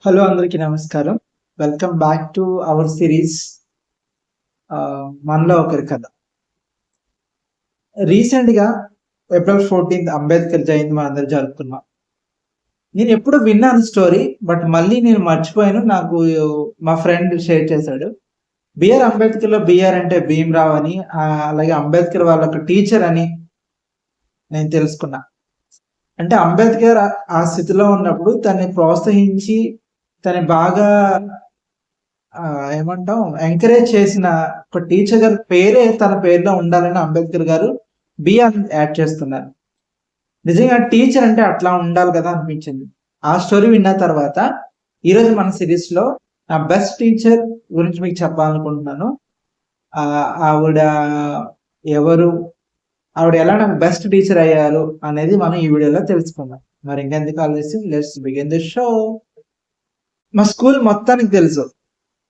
Hello అందరికీ నమస్కారం. Welcome back to our series 'మనలో ఒకరి కథ'. రీసెంట్‌గా ఏప్రిల్ 14 అంబేద్కర్ జయంతి మనందరం జరుపుకున్నాం. నేను ఎప్పుడో విన్నాను స్టోరీ. బట్ మళ్ళీ నేను మర్చిపోయాను. నాకు మా ఫ్రెండ్ షేర్ చేశాడు. బిఆర్ అంబేద్కర్‌లో బిఆర్ అంటే భీమ్‌రావ్ అని, అలాగే అంబేద్కర్ వాళ్ళ ఒక టీచర్ అని నేను తెలుసుకున్నా. అంటే అంబేద్కర్ ఆ స్థితిలో ఉన్నప్పుడు తనని ప్రోత్సహించి, తనని బాగా ఏమంటాం ఎంకరేజ్ చేసిన ఒక టీచర్ గారి పేరే తన పేరులో ఉండాలని అంబేద్కర్ గారు బిఆర్ యాడ్ చేస్తున్నారు. నిజంగా టీచర్ అంటే అట్లా ఉండాలి కదా అనిపించింది. ఆ స్టోరీ విన్న తర్వాత ఈరోజు మన సిరీస్ లో నా బెస్ట్ టీచర్ గురించి మీకు చెప్పాలనుకుంటున్నాను. ఆవిడ ఎవరు, ఆవిడ ఎలా నాకు బెస్ట్ టీచర్ అయ్యారు అనేది మనం ఈ వీడియోలో తెలుసుకుందాం. మరి ఇంకెందుకు ఆలోచిస్తే లెట్స్ బిగిన్ ది షో. మా స్కూల్ మొత్తానికి తెలుసు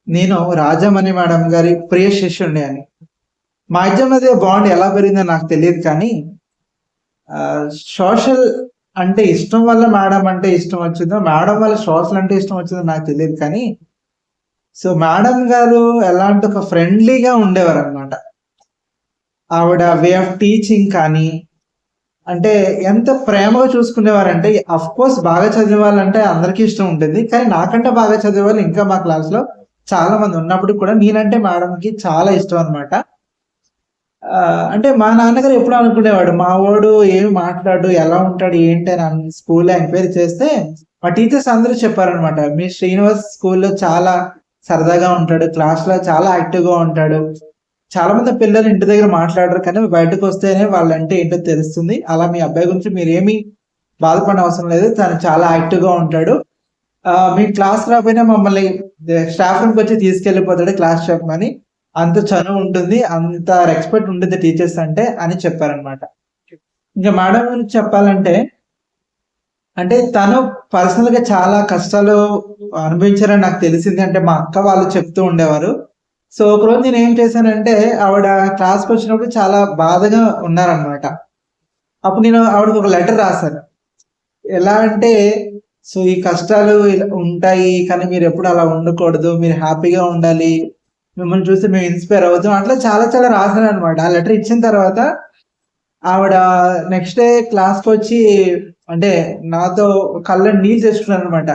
నేను రాజమణి మేడం గారి ప్రియ శిష్యుడిని అని. మా ఇద్దరి మధ్య బాండ్ ఎలా పెరిగిందో నాకు తెలియదు, కానీ సోషల్ అంటే ఇష్టం వల్ల మేడం అంటే ఇష్టం వచ్చిందో, మేడం వల్ల సోషల్ అంటే ఇష్టం వచ్చిందో నాకు తెలియదు, కానీ సో మేడం గారు ఎలాంటి ఒక ఫ్రెండ్లీగా ఉండేవారు అనమాట. ఆవిడ వే ఆఫ్ టీచింగ్ కానీ అంటే ఎంత ప్రేమగా చూసుకునేవారంటే, అఫ్ కోర్స్ బాగా చదివే వాళ్ళంటే అందరికీ ఇష్టం ఉంటుంది, కానీ నాకంటే బాగా చదివే వాళ్ళు ఇంకా మా క్లాస్ లో చాలా మంది ఉన్నప్పుడు కూడా నేనంటే మేడంకి చాలా ఇష్టం అనమాట. అంటే మా నాన్నగారు ఎప్పుడు అనుకునేవాడు, మా వాడు ఏమి మాట్లాడు, ఎలా ఉంటాడు ఏంటి అని స్కూల్లో ఎంక్వైరీ చేస్తే మా టీచర్స్ అందరూ చెప్పారనమాట, మీ శ్రీనివాస్ స్కూల్లో చాలా సరదాగా ఉంటాడు, క్లాస్ లో చాలా యాక్టివ్ గా ఉంటాడు, చాలా మంది పిల్లలు ఇంటి దగ్గర మాట్లాడరు, కానీ బయటకు వస్తేనే వాళ్ళంటే ఏంటో తెలుస్తుంది. అలా మీ అబ్బాయి గురించి మీరేమీ బాధపడిన అవసరం లేదు, తను చాలా యాక్టివ్ గా ఉంటాడు. మీ క్లాస్ రాకపోయినా మమ్మల్ని స్టాఫ్ రూమ్కి వచ్చి తీసుకెళ్ళిపోతాడు క్లాస్ చెప్పమని, అంత చనువు ఉంటుంది, అంత రెస్పెక్ట్ ఉంటుంది టీచర్స్ అంటే అని చెప్పారనమాట. ఇంకా మేడం గురించి చెప్పాలంటే, అంటే తను పర్సనల్ గా చాలా కష్టాలు అనుభవించారని నాకు తెలిసింది. అంటే మా అక్క వాళ్ళు చెప్తూ ఉండేవారు. సో ఒకరోజు నేను ఏం చేశానంటే, ఆవిడ క్లాస్కి వచ్చినప్పుడు చాలా బాధగా ఉన్నారనమాట. అప్పుడు నేను ఆవిడకి ఒక లెటర్ రాశాను. ఎలా అంటే, సో ఈ కష్టాలు ఇలా ఉంటాయి, కానీ మీరు ఎప్పుడు అలా ఉండకూడదు, మీరు హ్యాపీగా ఉండాలి, మిమ్మల్ని చూసి మేము ఇన్స్పైర్ అవుతాం, అట్లా చాలా చాలా రాశాను అనమాట. ఆ లెటర్ ఇచ్చిన తర్వాత ఆవిడ నెక్స్ట్ డే క్లాస్కి వచ్చి అంటే నాతో కళ్ళ నీళ్ళు తెచ్చుకున్నాను అనమాట.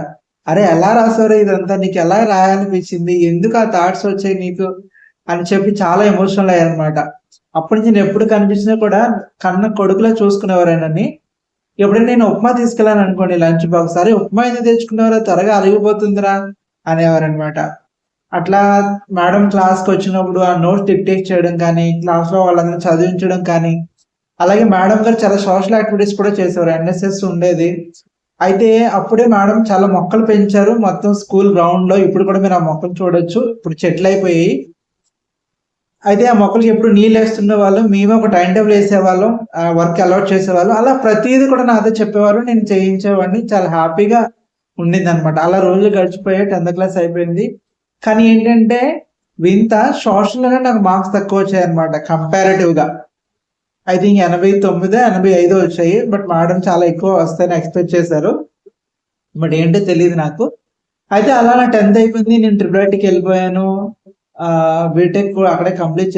అరే ఎలా రాసారు ఇదంతా, నీకు ఎలా రాయాలనిపించింది, ఎందుకు ఆ థాట్స్ వచ్చాయి నీకు అని చెప్పి చాలా ఎమోషనల్ అయ్యారనమాట. అప్పటి నుంచి నేను ఎప్పుడు కనిపించినా కూడా కన్న కొడుకులా చూసుకునేవారేనని. ఎప్పుడైనా నేను ఉప్మా తీసుకెళ్ళాను అనుకోండి లంచ్ బాక్స్, సరే ఉప్మా ఎందుకు తెచ్చుకునేవారో, త్వరగా అరిగిపోతుందిరా అనేవారనమాట. అట్లా మేడం క్లాస్కి వచ్చినప్పుడు ఆ నోట్స్ డిక్టేట్ చేయడం కానీ, క్లాస్ లో వాళ్ళందరూ చదివించడం కానీ, అలాగే మేడం గారు చాలా సోషల్ యాక్టివిటీస్ కూడా చేసేవారు. ఎన్ఎస్ఎస్ ఉండేది. అయితే అప్పుడే మేడం చాలా మొక్కలు పెంచారు మొత్తం స్కూల్ గ్రౌండ్ లో. ఇప్పుడు కూడా మీరు ఆ మొక్కలు చూడొచ్చు, ఇప్పుడు చెట్లు అయిపోయాయి. అయితే ఆ మొక్కలకి ఎప్పుడు నీళ్ళు వేస్తుండే వాళ్ళం, మేమే ఒక టైం టేబుల్ వేసేవాళ్ళం, వర్క్ అలౌట్ చేసేవాళ్ళం. అలా ప్రతిదీ కూడా నాతో చెప్పేవారు, నేను చేయించేవాడిని. చాలా హ్యాపీగా ఉండింది అనమాట. అలా రోజులు గడిచిపోయాయి, 10th క్లాస్ అయిపోయింది. కానీ ఏంటంటే వింత, సోషల్ లోనే నాకు మార్క్స్ తక్కువ వచ్చాయి అనమాట కంపారిటివ్ గా. ఐ థింక్ 89, 85 వచ్చాయి. బట్ మేడం చాలా ఎక్కువ వస్తాయని ఎక్స్పెక్ట్ చేశారు, బట్ ఏంటో తెలియదు నాకు. అయితే అలా నా 10th అయిపోయింది, నేను ట్రిపుల్ వెళ్ళిపోయాను. బీటెక్ అక్కడే కంప్లీట్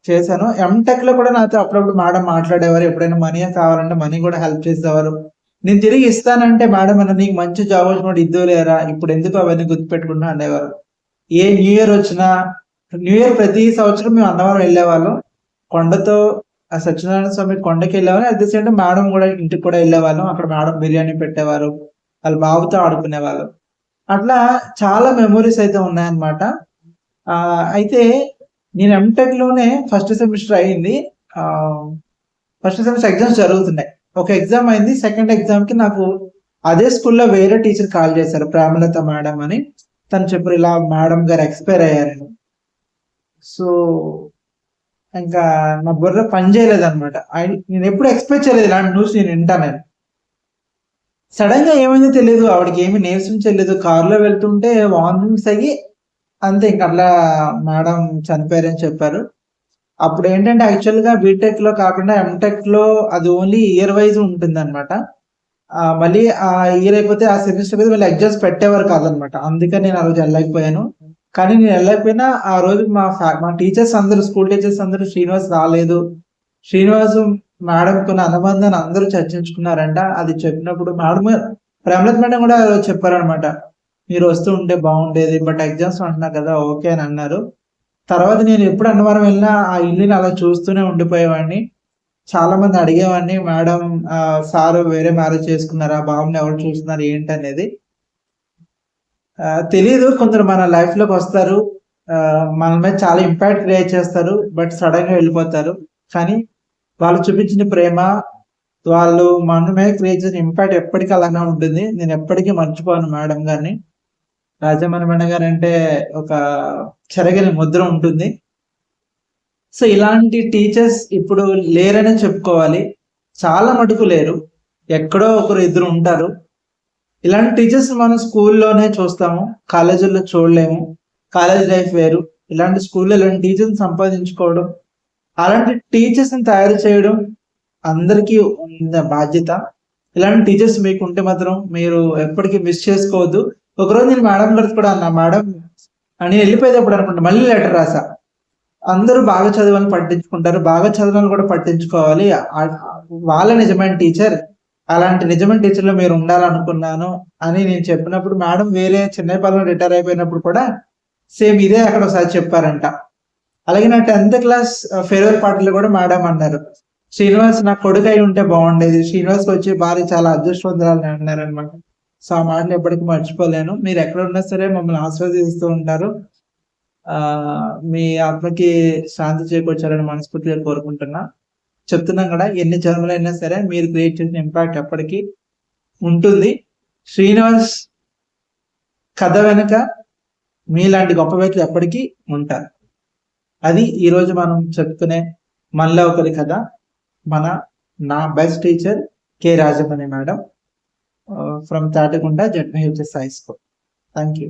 చేశాను. ఎంటెక్ లో కూడా నాతో అప్పుడప్పుడు మేడం మాట్లాడేవారు. ఎప్పుడైనా మనీ కావాలంటే మనీ కూడా హెల్ప్ చేసేవారు. నేను తిరిగి ఇస్తానంటే మేడం అన్న, నీకు మంచి జాబ్ వచ్చినప్పుడు ఇద్దులేరా, ఇప్పుడు ఎందుకు అవన్నీ గుర్తుపెట్టుకుంటా అనేవారు. ఏ న్యూ ఇయర్ వచ్చినా, న్యూ ఇయర్ ప్రతి సంవత్సరం మేము అన్నవరం వెళ్ళేవాళ్ళం. కొండతో సత్యనారాయణ స్వామి కొండకి వెళ్ళేవాళ్ళం. At the same time madam కూడా ఇంటికి కూడా వెళ్ళేవాళ్ళం. అక్కడ మేడం బిర్యానీ పెట్టేవారు, వాళ్ళ బాబుతో ఆడుకునేవాళ్ళు. అట్లా చాలా మెమోరీస్ అయితే ఉన్నాయన్నమాట. అయితే నేను ఎంటెక్ లోనే ఫస్ట్ సెమిస్టర్ అయింది. ఫస్ట్ సెమిస్టర్ ఎగ్జామ్స్ జరుగుతున్నాయి. ఒక ఎగ్జామ్ అయింది, సెకండ్ ఎగ్జామ్ కి నాకు అదే స్కూల్లో వేరే టీచర్ కాల్ చేశారు, ప్రేమలత మేడం అని. తను చెప్పారు, ఇలా మేడం గారు ఎక్స్పైర్ అయ్యారని. సో ఇంకా నా బుర్ర పని చేయలేదు అనమాట. నేను ఎప్పుడు ఎక్స్పెక్ట్ చేయలేదు ఇలాంటి న్యూస్ నేను వింటానని. సడన్ గా ఏమైందో తెలియదు, ఆవిడకి ఏమి నేర్పించలేదు. కారులో వెళ్తుంటే వామిటింగ్స్ అయ్యి అంతే, ఇంక అట్లా మేడం చనిపోయారని చెప్పారు. అప్పుడు ఏంటంటే యాక్చువల్ గా బీటెక్ లో కాకుండా ఎంటెక్ లో అది ఓన్లీ ఇయర్ వైజ్ ఉంటుంది అనమాట. మళ్ళీ ఆ ఇయర్ అయిపోతే ఆ సెమిస్టర్ మీద మళ్ళీ ఎగ్జామ్స్ పెట్టేవారు కాదనమాట. అందుకని నేను ఆ రోజు వెళ్ళలేకపోయాను. కానీ నేను వెళ్ళకపోయినా ఆ రోజు మా టీచర్స్ అందరూ, స్కూల్ టీచర్స్ అందరూ శ్రీనివాస్ రాలేదు, శ్రీనివాసు మేడం కొన్ని అనుబంధాన్ని అందరూ చర్చించుకున్నారంట. అది చెప్పినప్పుడు మేడం, ప్రేమలత మేడం కూడా ఆ రోజు చెప్పారనమాట. మీరు వస్తూ ఉంటే బాగుండేది, బట్ ఎగ్జామ్స్ అంటున్నారు కదా, ఓకే అని అన్నారు. తర్వాత నేను ఎప్పుడు అన్నవరం వెళ్ళినా ఆ ఇల్లుని అలా చూస్తూనే ఉండిపోయేవాడిని. చాలా మంది అడిగేవాడిని, మేడం సారు వేరే మ్యారేజ్ చేసుకున్నారా, బాబుని ఎవరు చూస్తున్నారు ఏంటనేది. తెలీదు, కొందరు మన లైఫ్ లోకి వస్తారు, మన మీద చాలా ఇంపాక్ట్ క్రియేట్ చేస్తారు, బట్ సడన్ గా వెళ్ళిపోతారు. కానీ వాళ్ళు చూపించిన ప్రేమ, వాళ్ళు మన మీద క్రియేట్ చేసిన ఇంపాక్ట్ ఎప్పటికీ అలానే ఉంటుంది. నేను ఎప్పటికీ మర్చిపోను మేడం గారిని. రాజమణి మేడం గారు అంటే ఒక చెరగని ముద్ర ఉంటుంది. సో ఇలాంటి టీచర్స్ ఇప్పుడు లేరనే చెప్పుకోవాలి. చాలా మటుకు లేరు, ఎక్కడో ఒకరు ఇద్దరు ఉంటారు. ఇలాంటి టీచర్స్ మనం స్కూల్లోనే చూస్తాము, కాలేజీల్లో చూడలేము. కాలేజ్ లైఫ్ వేరు. ఇలాంటి స్కూల్లో ఇలాంటి టీచర్స్ సంపాదించుకోవడం, అలాంటి టీచర్స్ ని తయారు చేయడం అందరికీ ఉన్న బాధ్యత. ఇలాంటి టీచర్స్ మీకు ఉంటే మాత్రం మీరు ఎప్పటికీ మిస్ చేసుకోవద్దు. ఒకరోజు నేను మేడం గారికి కూడా అన్నా, మేడం నేను వెళ్ళిపోయేటప్పుడు అనుకుంటా మళ్ళీ లెటర్ రాసా. అందరూ బాగా చదవాలని పట్టించుకుంటారు, బాగా చదవాలని కూడా పట్టించుకోవాలి. వాళ్ళ నిజమైన టీచర్, అలాంటి నిజమైన టీచర్లో మీరు ఉండాలనుకున్నాను అని నేను చెప్పినప్పుడు, మేడం వేరే చెన్నైపాలెం రిటైర్ అయిపోయినప్పుడు కూడా సేమ్ ఇదే అక్కడ ఒకసారి చెప్పారంట. అలాగే నా 10th క్లాస్ ఫేర్వెల్ పార్టీలో కూడా మేడం అన్నారు, శ్రీనివాస్ నా కొడుకు అయి ఉంటే బాగుండేది, శ్రీనివాస్ వచ్చి భార్య చాలా అదృష్టవంతురాలని అన్నారనమాట. సో ఆ మాటలు ఎప్పటికీ మర్చిపోలేను. మీరు ఎక్కడ ఉన్నా సరే మమ్మల్ని ఆస్వాదిస్తూ ఉంటారు. మీ ఆత్మకి శాంతి చేకూర్చాలని మనస్ఫూర్తిగా కోరుకుంటున్నా. చెప్తున్నాం కదా, ఎన్ని జన్మలైనా సరే మీరు క్రియేట్ చేసిన ఇంపాక్ట్ ఎప్పటికీ ఉంటుంది. శ్రీనివాస్ కథ వెనుక మీలాంటి గొప్ప వ్యక్తులు ఎప్పటికీ ఉంటారు. అది ఈరోజు మనం చెప్పుకునే మనలో ఒకరి కథ. నా best teacher K Rajamani madam, from Tatikonda ZPHS high school. Thank you.